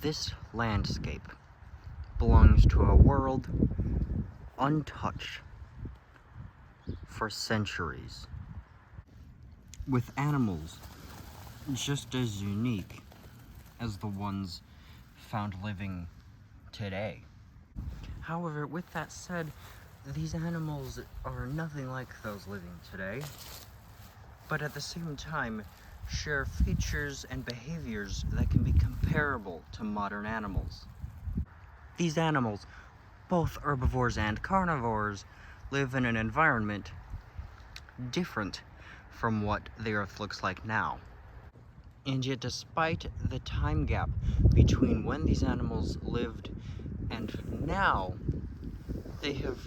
This landscape belongs to a world untouched for centuries, with animals just as unique as the ones found living today. However, with that said, these animals are nothing like those living today, but at the same time share features and behaviors that can be comparable to modern animals. These animals, both herbivores and carnivores, live in an environment different from what the Earth looks like now. And yet, despite the time gap between when these animals lived and now, they have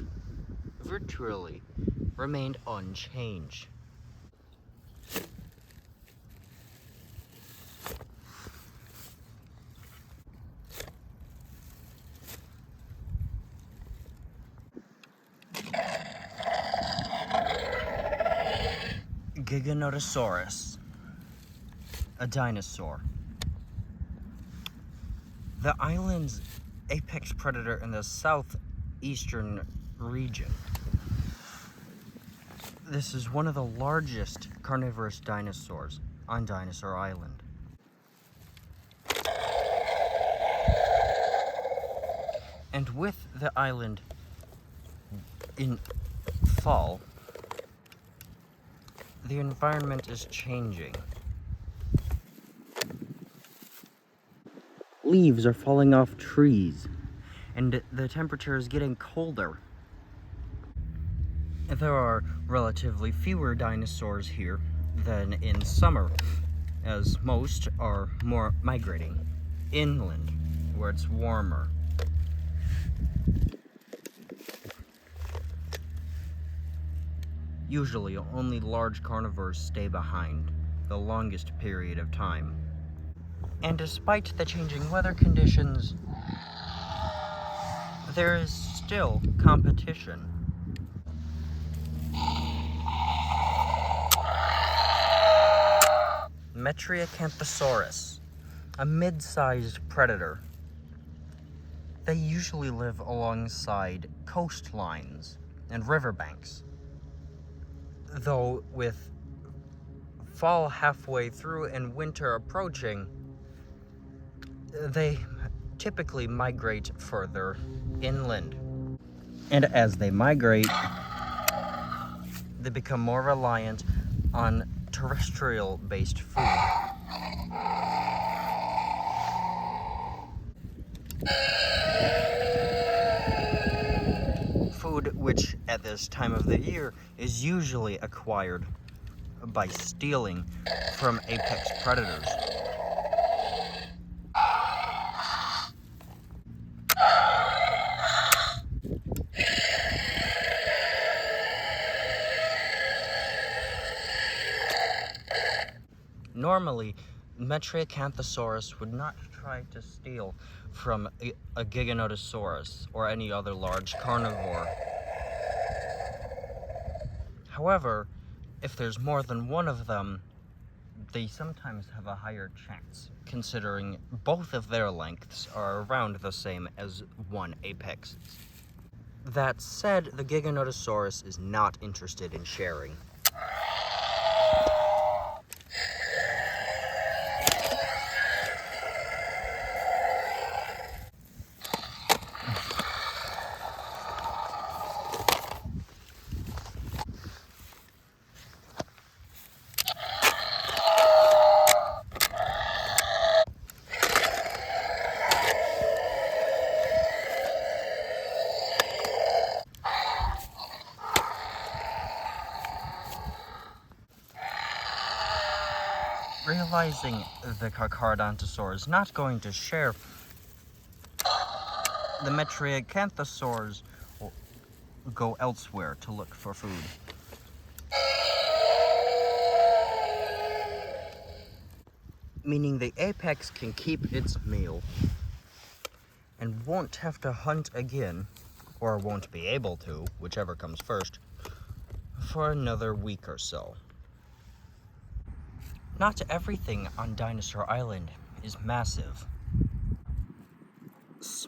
virtually remained unchanged. Giganotosaurus, a dinosaur. The island's apex predator in the southeastern region. This is one of the largest carnivorous dinosaurs on Dinosaur Island. And with the island in fall, the environment is changing. Leaves are falling off trees, and the temperature is getting colder. There are relatively fewer dinosaurs here than in summer, as most are more migrating inland, where it's warmer. Usually, only large carnivores stay behind the longest period of time. And despite the changing weather conditions, there is still competition. Metriacanthosaurus, a mid-sized predator. They usually live alongside coastlines and riverbanks. Though with fall halfway through and winter approaching, they typically migrate further inland. And as they migrate, they become more reliant on terrestrial-based food. Food which, at this time of the year, is usually acquired by stealing from apex predators. Normally, Metriacanthosaurus would not try to steal from a Giganotosaurus or any other large carnivore. However, if there's more than one of them, they sometimes have a higher chance, considering both of their lengths are around the same as one apex. That said, the Giganotosaurus is not interested in sharing. Realizing the Carcharodontosaur is not going to share, the Metriacanthosaurs will go elsewhere to look for food. Meaning the apex can keep its meal and won't have to hunt again, or won't be able to, whichever comes first, for another week or so. Not everything on Dinosaur Island is massive.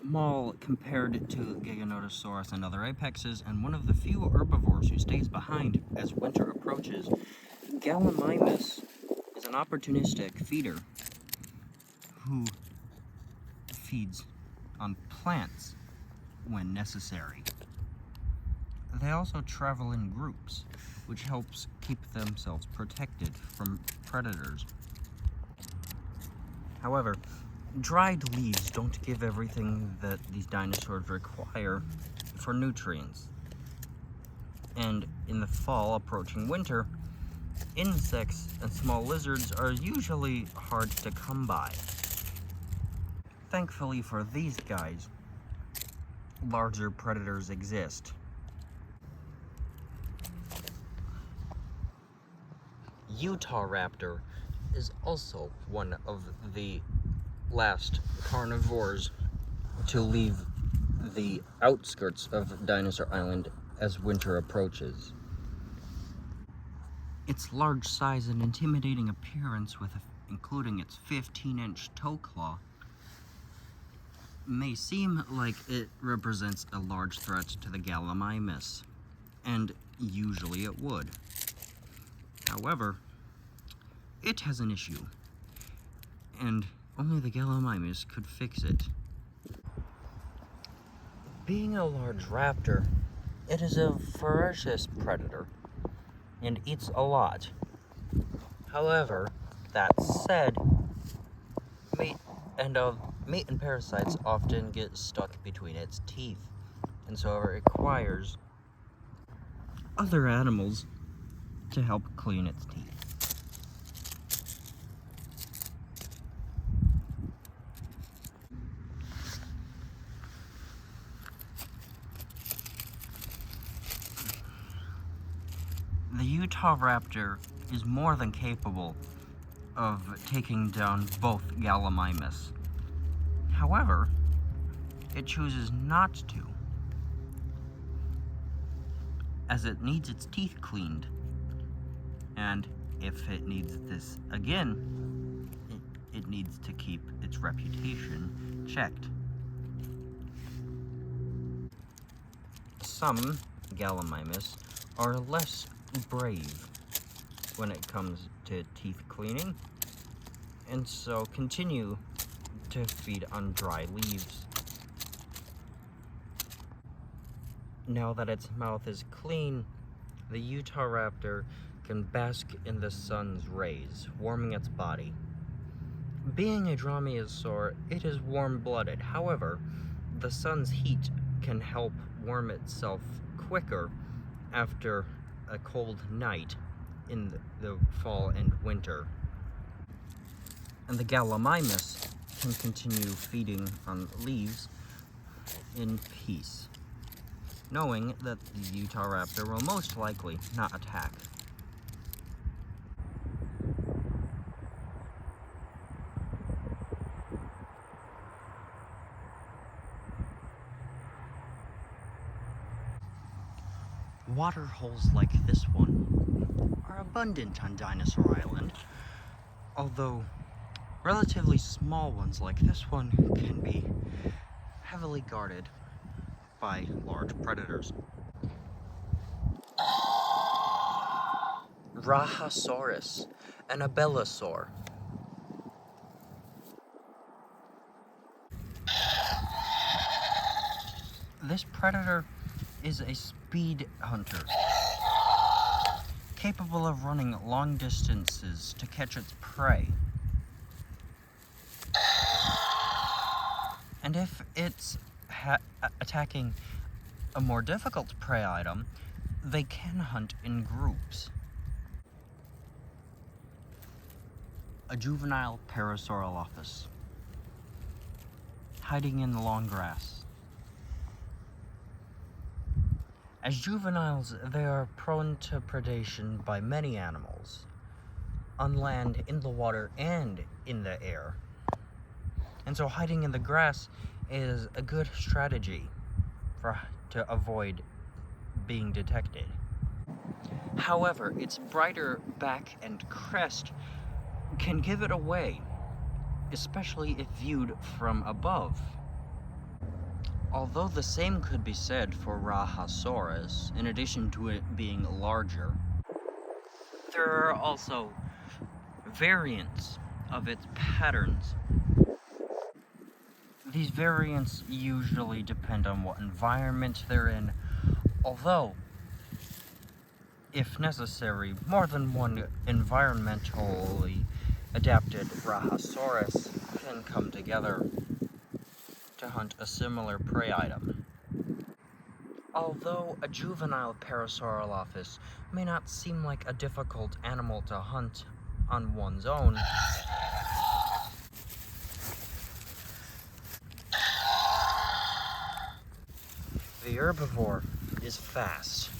small compared to Giganotosaurus and other apexes, and one of the few herbivores who stays behind as winter approaches, Gallimimus is an opportunistic feeder who feeds on plants when necessary. They also travel in groups, which helps keep themselves protected from predators. However, dried leaves don't give everything that these dinosaurs require for nutrients. And in the fall, approaching winter, insects and small lizards are usually hard to come by. Thankfully for these guys, larger predators exist. Utah raptor is also one of the last carnivores to leave the outskirts of Dinosaur Island as winter approaches. Its large size and intimidating appearance, including its 15-inch toe claw, may seem like it represents a large threat to the Gallimimus, and usually it would. However, it has an issue, and only the Gallimimus could fix it. Being a large raptor, it is a ferocious predator and eats a lot. However, that said, meat and parasites often get stuck between its teeth, and so it requires other animals to help clean its teeth. The Utah raptor is more than capable of taking down both Gallimimus. However, it chooses not to, as it needs its teeth cleaned, and if it needs this again, it needs to keep its reputation checked. Some Gallimimus are less brave when it comes to teeth cleaning, and so continue to feed on dry leaves. Now that its mouth is clean, the Utah raptor can bask in the sun's rays, warming its body. Being a dromaeosaur, it is warm-blooded. However, the sun's heat can help warm itself quicker after a cold night in the fall and winter. And the Gallimimus can continue feeding on leaves in peace, knowing that the Utah raptor will most likely not attack. Water holes like this one are abundant on Dinosaur Island, although relatively small ones like this one can be heavily guarded by large predators. Rahasaurus, an abelisaur. This predator is a speed hunter, capable of running long distances to catch its prey. And if it's attacking a more difficult prey item, they can hunt in groups. A juvenile Parasaurolophus, hiding in the long grass. As juveniles, they are prone to predation by many animals, on land, in the water, and in the air. And so hiding in the grass is a good strategy to avoid being detected. However, its brighter back and crest can give it away, especially if viewed from above. Although the same could be said for Rahasaurus, in addition to it being larger, there are also variants of its patterns. These variants usually depend on what environment they're in, although, if necessary, more than one environmentally adapted Rahasaurus can come together to hunt a similar prey item. Although a juvenile Parasaurolophus may not seem like a difficult animal to hunt on one's own, the herbivore is fast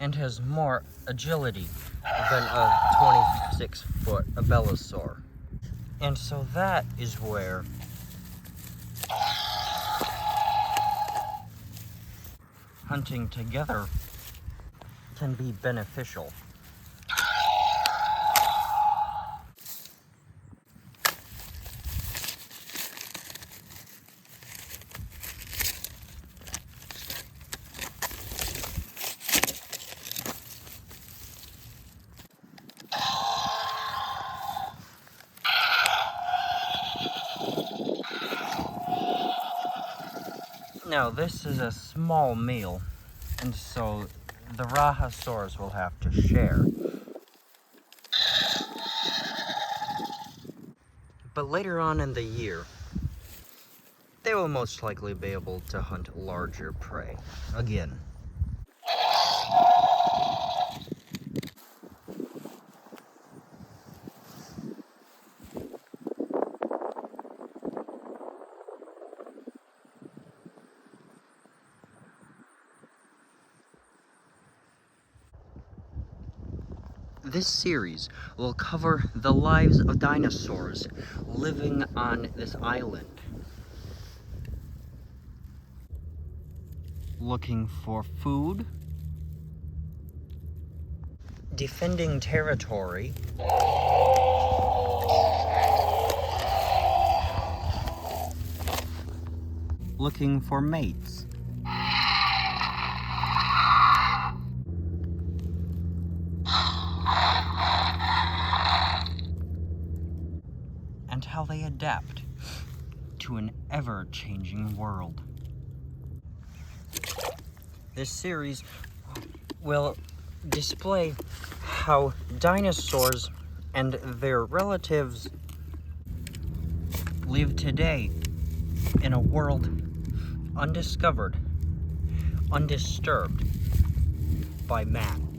and has more agility than a 26-foot Abelisaur. And so that is where hunting together can be beneficial. Now, this is a small meal, and so the Rahasaurs will have to share. But later on in the year, they will most likely be able to hunt larger prey again. This series will cover the lives of dinosaurs living on this island, looking for food, defending territory, looking for mates, and how they adapt to an ever-changing world. This series will display how dinosaurs and their relatives live today in a world undiscovered, undisturbed by man.